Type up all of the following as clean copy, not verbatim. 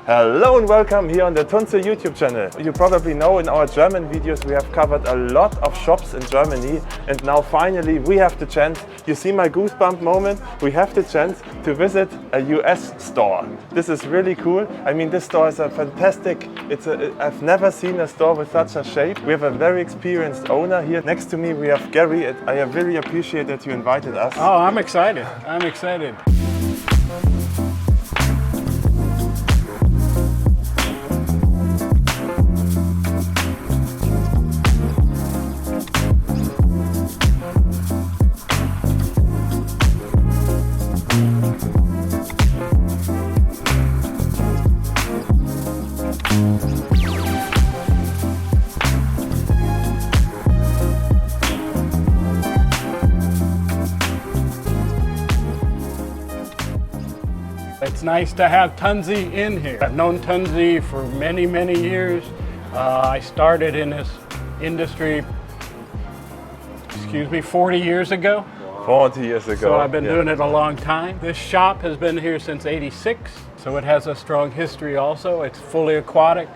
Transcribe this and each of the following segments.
Hello and welcome here on the Tandes YouTube channel. You probably know in our German videos we have covered a lot of shops in Germany, and now finally we have the chance, you see my goosebump moment, we have the chance to visit a US store. This is really cool. I mean, this store is a fantastic, I've never seen a store with such a shape. We have a very experienced owner here. Next to me we have Gary. I really appreciate that you invited us. Oh, I'm excited. I'm excited. It's nice to have Tandes in here. I've known Tandes for many, many years. I started in this industry, 40 years ago. 40 years ago. So I've been doing it a long time. This shop has been here since '86, so it has a strong history also. It's fully aquatic.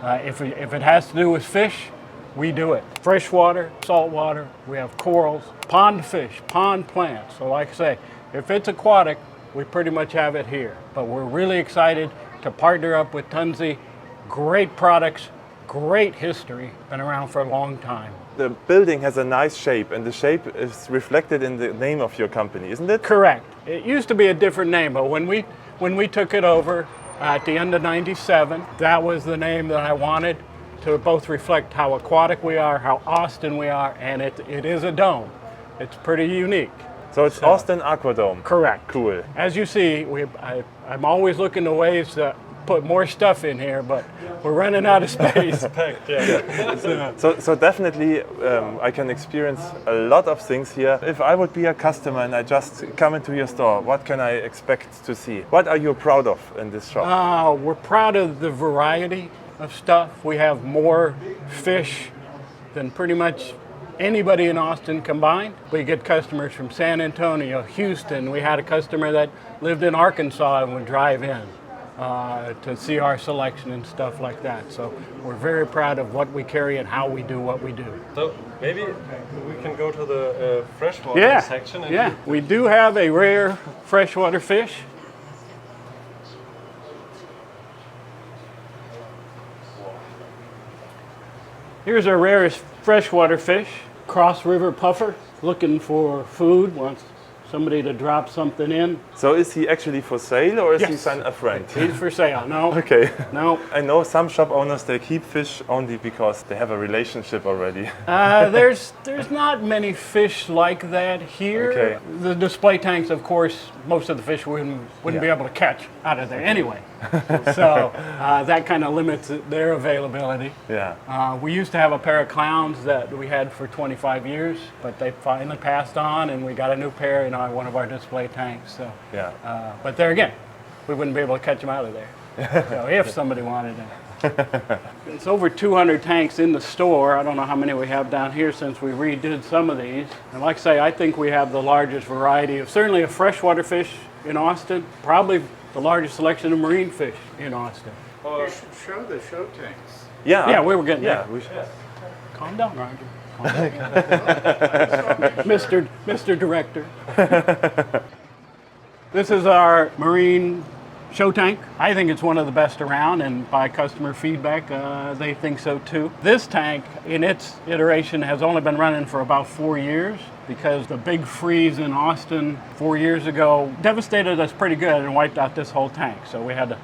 If it has to do with fish, we do it. Freshwater, saltwater, we have corals, pond fish, pond plants. So like I say, if it's aquatic, we pretty much have it here. But we're really excited to partner up with Tandes. Great products, great history, been around for a long time. The building has a nice shape, and the shape is reflected in the name of your company, isn't it? Correct. It used to be a different name, but when we took it over at the end of '97, that was the name that I wanted to both reflect how aquatic we are, how Austin we are, and it is a dome. It's pretty unique. So it's Austin Aqua-Dome. Correct. Cool. As you see, I'm always looking to ways to put more stuff in here, but we're running out of space. So definitely I can experience a lot of things here. If I would be a customer and I just come into your store, what can I expect to see? What are you proud of in this shop? We're proud of the variety of stuff. We have more fish than pretty much anybody in Austin combined. We get customers from San Antonio, Houston. We had a customer that lived in Arkansas and would drive in to see our selection and stuff like that. So we're very proud of what we carry and how we do what we do. So maybe we can go to the freshwater section. Yeah, we do have a rare freshwater fish. Here's our rarest freshwater fish, cross river puffer, looking for food, wants somebody to drop something in. So is he actually for sale, or is he Yes. a friend? He's for sale. No. Okay. No. I know some shop owners, they keep fish only because they have a relationship already. There's not many fish like that here. Okay. The display tanks, of course, most of the fish wouldn't be able to catch out of there anyway. So that kind of limits their availability. Yeah. We used to have a pair of clowns that we had for 25 years, but they finally passed on, and we got a new pair in one of our display tanks. So, Yeah. but there again, we wouldn't be able to catch them out of there. So if somebody wanted it. It's over 200 tanks in the store. I don't know how many we have down here since we redid some of these. And like I say, I think we have the largest variety of, certainly of freshwater fish in Austin, probably the largest selection of marine fish in Austin. You should show the show tanks. Yeah. Yeah, we were getting Yeah. there. Calm down, Roger. Calm down. Mr. Director. This is our marine show tank. I think it's one of the best around, and by customer feedback, they think so too. This tank, in its iteration, has only been running for about 4 years because the big freeze in Austin 4 years ago devastated us pretty good and wiped out this whole tank. So we had to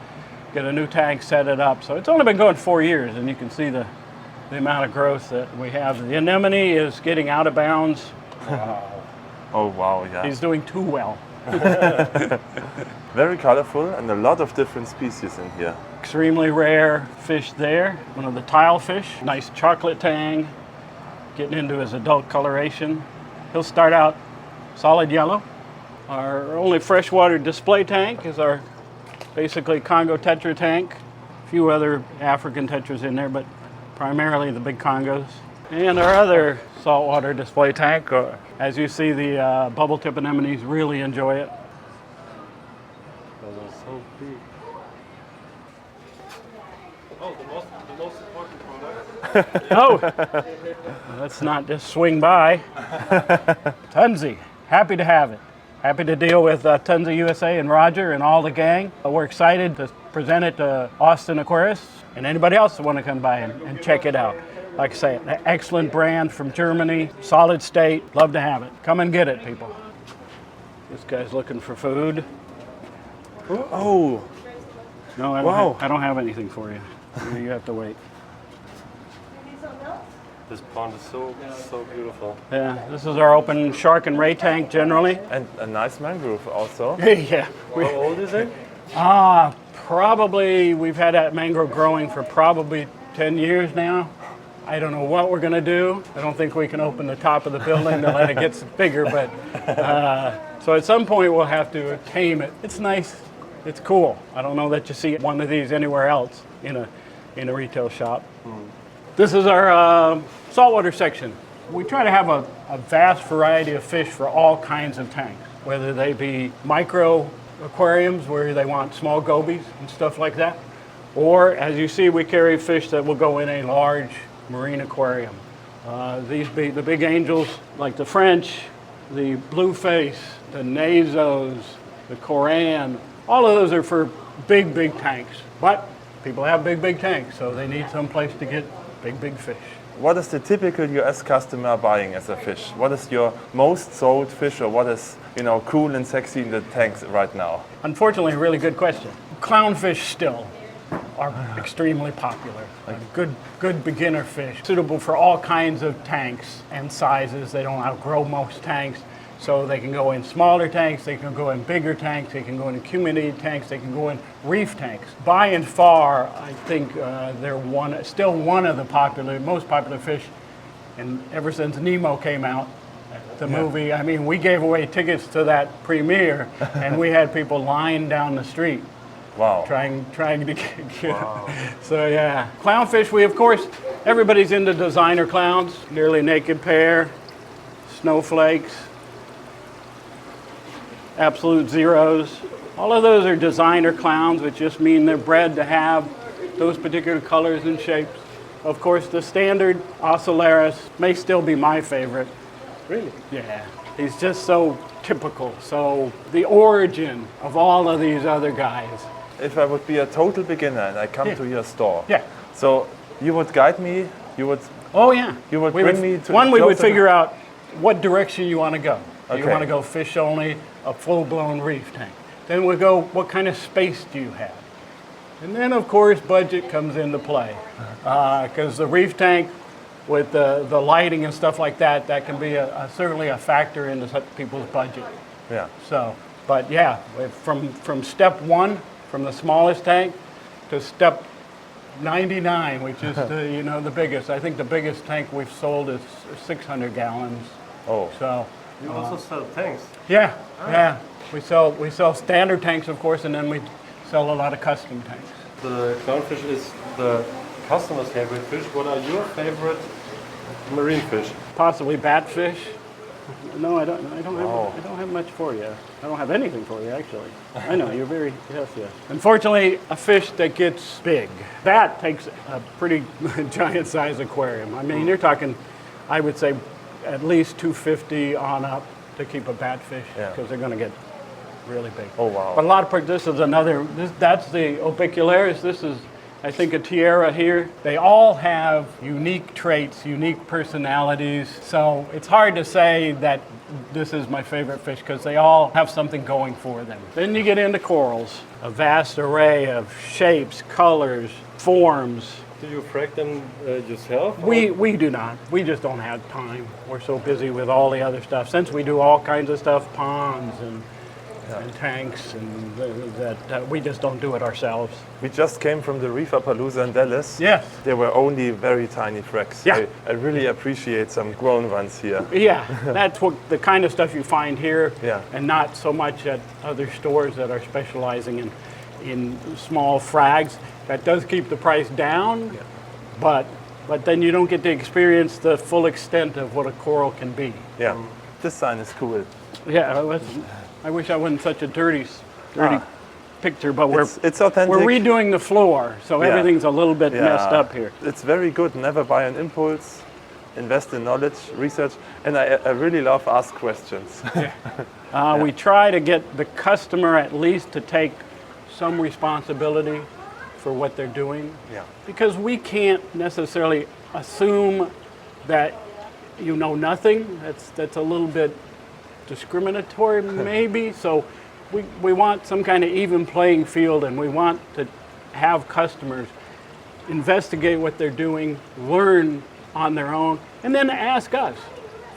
get a new tank, set it up. So it's only been going 4 years, and you can see the amount of growth that we have. The anemone is getting out of bounds. Wow. Oh wow, yeah. He's doing too well. Very colorful and a lot of different species in here. Extremely rare fish there. One of the tile fish, nice chocolate tang, getting into his adult coloration. He'll start out solid yellow. Our only freshwater display tank is our basically Congo tetra tank. A few other African tetras in there, but primarily the big Congos. And our other saltwater display tank, as you see, the bubble tip anemones really enjoy it. Oh, the most important product. Oh, let's not just swing by. Tunzi, happy to have it. Happy to deal with Tunzi USA and Roger and all the gang. We're excited to present it to Austin aquarists and anybody else that want to come by and check it out. Like I say, an excellent brand from Germany, solid state, love to have it. Come and get it, people. This guy's looking for food. Oh, No, I don't have anything for you. You have to wait. This pond is so beautiful. Yeah, this is our open shark and ray tank generally. and a nice mangrove also. Yeah. How old is it? Probably, we've had that mangrove growing for probably 10 years now. I don't know what we're gonna do. I don't think we can open the top of the building to let it get bigger, but, so at some point we'll have to tame it. It's nice, it's cool. I don't know that you see one of these anywhere else in a retail shop. This is our saltwater section. We try to have a vast variety of fish for all kinds of tanks, whether they be micro aquariums where they want small gobies and stuff like that, or as you see, we carry fish that will go in a large marine aquarium. The big angels like the French, the blueface, the Nazos, the Koran, all of those are for big tanks. But people have big tanks, so they need some place to get big fish. What is the typical US customer buying as a fish? What is your most sold fish, or what is, cool and sexy in the tanks right now? Unfortunately, a really good question. Clownfish still are extremely popular. Good beginner fish, suitable for all kinds of tanks and sizes. They don't outgrow most tanks, so they can go in smaller tanks, they can go in bigger tanks, they can go in community tanks, they can go in reef tanks. By and far, I think they're still one of the most popular fish, and ever since Nemo came out, the movie, I mean, we gave away tickets to that premiere, and we had people lying down the street. Wow. Trying to get So yeah, clownfish. We, of course, everybody's into designer clowns. Nearly naked pair, snowflakes, absolute zeros. All of those are designer clowns, which just mean they're bred to have those particular colors and shapes. Of course, the standard Ocellaris may still be my favorite. Really? Yeah, he's just so typical. So the origin of all of these other guys. If I would be a total beginner and I come to your store, Yeah. so you would guide me, Oh yeah. You would We bring me to one. We would closer- figure out what direction you want to go. Do you Okay. want to go fish only, a full-blown reef tank? Then we go, what kind of space do you have? And then of course budget comes into play, because the reef tank with the lighting and stuff like that, that can be certainly a factor into such people's budget. Yeah. So, but yeah, from step one, from the smallest tank, to step 99, which is the biggest. I think the biggest tank we've sold is 600 gallons. Oh. So You also sell tanks. yeah, yeah, we sell standard tanks, of course, and then we sell a lot of custom tanks. The clownfish is the customer's favorite fish. What are your favorite marine fish? Possibly batfish. No, I don't have much for you. I don't have anything for you, actually. I know, you're very, yes. Unfortunately, a fish that gets big. Bat takes a pretty giant size aquarium. I mean, you're talking, I would say, at least 250 on up to keep a batfish, because they're going to get really big. Oh, wow. But a lot of, this is another, that's the Obicularis. This is, I think, a tiara here. They all have unique traits, unique personalities. So it's hard to say that this is my favorite fish, because they all have something going for them. Then you get into corals, a vast array of shapes, colors, forms. Do you frag them yourself? We do not. We just don't have time. We're so busy with all the other stuff. Since we do all kinds of stuff, ponds and tanks, and that we just don't do it ourselves. We just came from the Reeferpalooza in Dallas. Yes. There were only very tiny frags. Yeah. I really appreciate some grown ones here. Yeah, that's what the kind of stuff you find here, Yeah. and not so much at other stores that are specializing in small frags. That does keep the price down, but then you don't get to experience the full extent of what a coral can be. Yeah. This sign is cool. Yeah, I wish I wasn't such a dirty picture, but it's authentic. we're redoing the floor, so Yeah. everything's a little bit messed up here. It's very good. Never buy an impulse. Invest in knowledge, research, and I really love ask questions. We try to get the customer at least to take some responsibility for what they're doing. Yeah. Because we can't necessarily assume that you know nothing. That's a little bit discriminatory maybe. So we want some kind of even playing field, and we want to have customers investigate what they're doing, learn on their own, and then ask us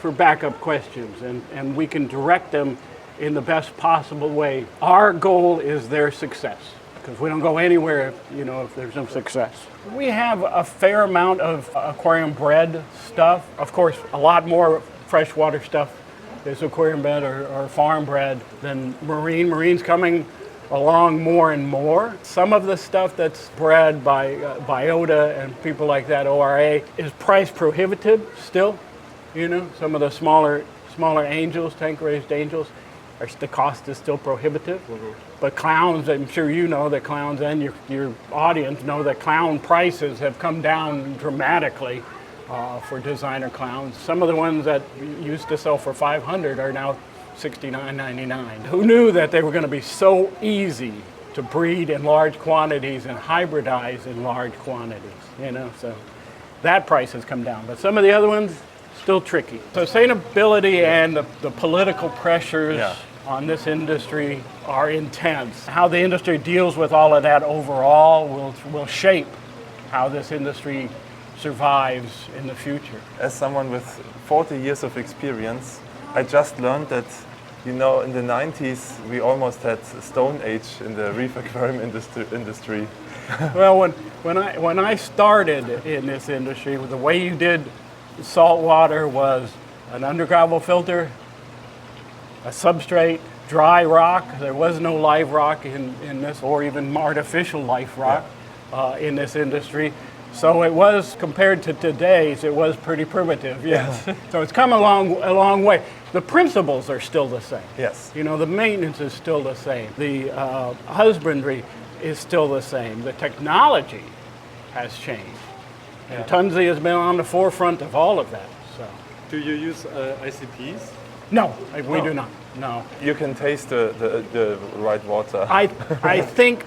for backup questions, and we can direct them in the best possible way. Our goal is their success, because we don't go anywhere if there's no success. We have a fair amount of aquarium bred stuff. Of course, a lot more freshwater stuff is aquarium bred or farm bred than marine. Marine's coming along more and more. Some of the stuff that's bred by Biota and people like that, ORA, is price prohibitive still. Some of the smaller angels, tank-raised angels, the cost is still prohibitive. But clowns, I'm sure you know that clowns, and your audience know that clown prices have come down dramatically for designer clowns. Some of the ones that used to sell for $500 are now $69.99. Who knew that they were going to be so easy to breed in large quantities and hybridize in large quantities? So that price has come down. But some of the other ones, still tricky. Sustainability and the political pressures on this industry are intense. How the industry deals with all of that overall will shape how this industry survives in the future. As someone with 40 years of experience, I just learned that, in the 90s, we almost had Stone Age in the reef aquarium industry. Well, when I started in this industry, the way you did saltwater was an undergravel filter, a substrate, dry rock. There was no live rock in this, or even artificial life rock in this industry. So it was, compared to today's, it was pretty primitive, yes. So it's come a long way. The principles are still the same. Yes. The maintenance is still the same. The husbandry is still the same. The technology has changed. And Tandes has been on the forefront of all of that. So. Do you use ICPs? No, we do not. No. You can taste the right water. I think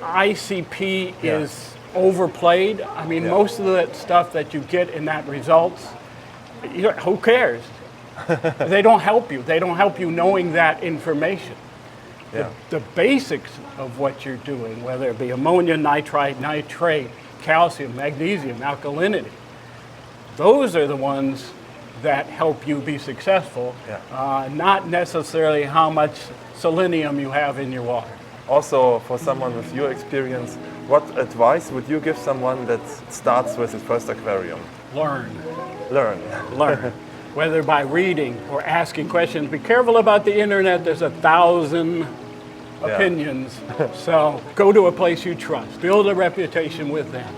ICP is overplayed. I mean, most of the stuff that you get in that results, who cares? They don't help you. They don't help you knowing that information. Yeah. The basics of what you're doing, whether it be ammonia, nitrite, nitrate, calcium, magnesium, alkalinity, those are the ones that help you be successful, not necessarily how much selenium you have in your water. Also, for someone with your experience, what advice would you give someone that starts with his first aquarium? Learn. Whether by reading or asking questions. Be careful about the internet. There's 1,000 opinions. So go to a place you trust. Build a reputation with them.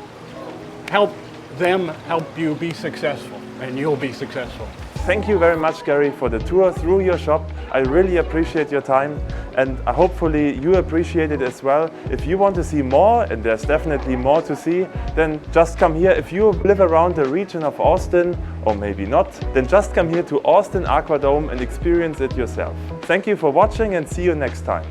Help them help you be successful, and you'll be successful. Thank you very much, Gary, for the tour through your shop. I really appreciate your time, and hopefully you appreciate it as well. If you want to see more, and there's definitely more to see, then just come here. If you live around the region of Austin, or maybe not, then just come here to Austin Aqua-Dome and experience it yourself. Thank you for watching, and see you next time.